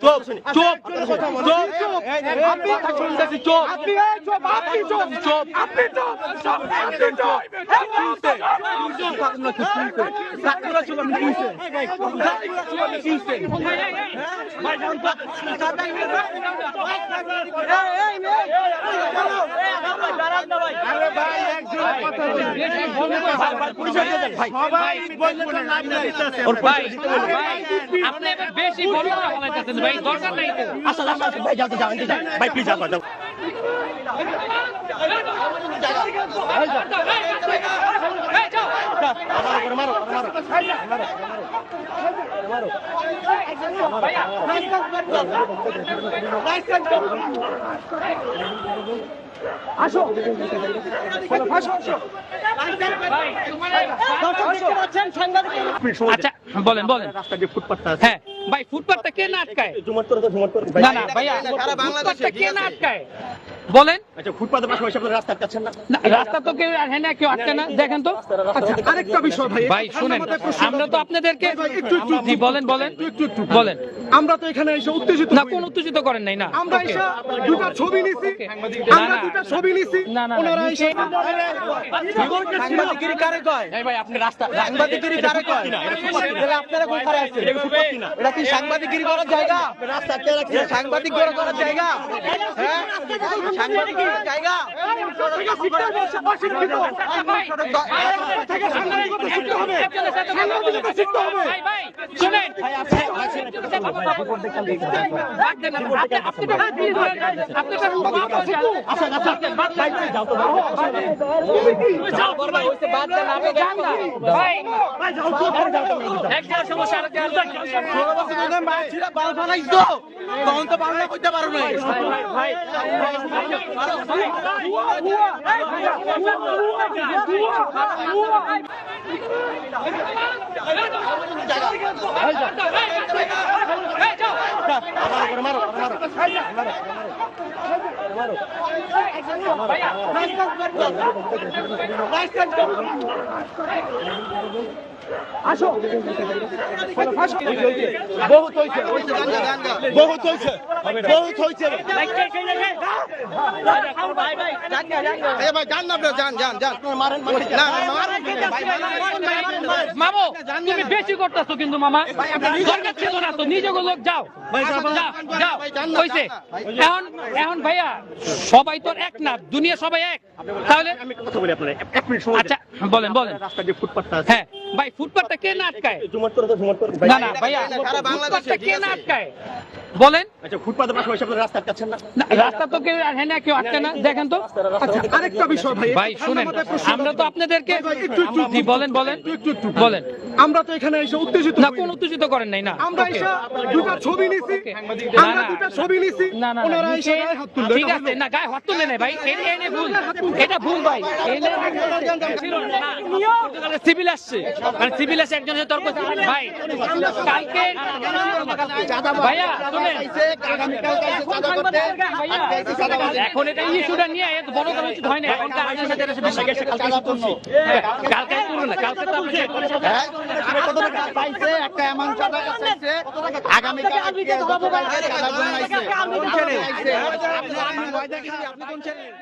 চুপ চুপ চুপ আপনি শুনতেছি চুপ আপনি চুপ আপনি চুপ চুপ আপনি চুপ আপনি চুপ সাকুরা চুপ আপনি কিনছে কিনছে ভাই জান তো আরে ভাই একজন কথা বলে ভাই পুলিশ হয়ে যান ভাই সবাই বললে তো নাম দিতেছে ওর ভাই আপনি এবার বেশি বড় কথা বলাইতেছেন ভাই, দরকার নাই তো। আসলে ভাই যাও যাও ভাই প্লিজ যাও যাও মারো মারো আসো আচ্ছা বলেন বলেন। রাস্তা দিয়ে ফুটপাতটা আছে হ্যাঁ ভাই, ফুটপাতটা কে না আটকায়? জুমাত করে না না ভাইয়া, ফুটপাতটা কে না আটকায় বলেন। আচ্ছা ফুটপাতের পাশাপাশি আপনারা রাস্তা আটকাচ্ছেন না? না, রাস্তা তো কেউ হ্যাঁ না কেউ আটকে না, দেখেন তো। আচ্ছা আরেকটা বিষয় ভাই, ভাই শুনেন, আমরা তো আপনাদেরকে জি বলেন বলেন বলেন। আমরা তো এখানে এসে উত্তেজিত না, কোন উত্তেজিত করেন নাই না। আমরা এসে দুটো ছবি নিছি, আমরা দুটো ছবি নিছি, না না ওনারা এসে সাংবাদিকগিরি কারে কয়? এই ভাই আপনি রাস্তা সাংবাদিকগিরি কারে কয়? তাহলে আপনারা কোন খারাপ আছেন? এটা ফুটপাত না, এটা কি সাংবাদিকগিরি করার জায়গা? রাস্তা আটকে রাখছে সাংবাদিক করার জায়গা? হ্যাঁ সাংবাদিকগিরি জায়গা? ভাই ভাই শুনেন, তখন তো বাংলা কইতে পারো না। আসো বহুত হয়েছে বহুত হয়েছে বহুত হয়েছে ভাই যান না যান যান যান মারেন মামু তুমি বেশি করতেছো কিন্তু মামা, দরকার ছিল না তো, নিজে লোক যাও যাও হইছে। এখন ভাইয়া সবাই তো এক না, দুনিয়া সবাই এক, তাহলে আমি কথা বলি আপনারা এক মিনিট সময় আচ্ছা বলেন বলেন। রাস্তা দিয়ে ফুটপাতটা আছে হ্যাঁ ভাই, ফুটপাতটা কে না আটকায়? জুমাত করে না না ভাইয়া, ফুটপাতটা কে না আটকায় বলেন। আচ্ছা ফুটপাতের পাশাপাশি আপনারা রাস্তা আটকাচ্ছেন না? না, রাস্তা তো কেউ হ্যাঁ না কেউ আটকে না, দেখেন তো। আচ্ছা আরেকটা বিষয় ভাই, ভাই শুনেন, আমরা তো আপনাদেরকে জি বলেন বলেন বলেন। আমরা তো এখানে এসে উত্তেজিত না, কোন উত্তেজিত করেন নাই না। আমরা এসে দুটো ছবি নিছি, আমরা দুটো ছবি নিছি, না না ওনারা এসে গায়ে হাত তুললো। ঠিক আছে, না গায়ে হাত তুলে নেই ভাই, এনে ভুল, এটা ভুল ভাই। সিভিল আসছে, মানে সিভিল আসছে একজনের তর্ক ভাই কালকে ভাইয়া শুনেন, এখন এটা ইস্যুটা নিয়ে এত বড় করা উচিত হয় না। এখন কাজের সাথে কালকে তুলবে না, কালকে তো একটা অ্যামাউন্ট টাকা চাইছে আগামীকাল আপনি কোন চ্যানেল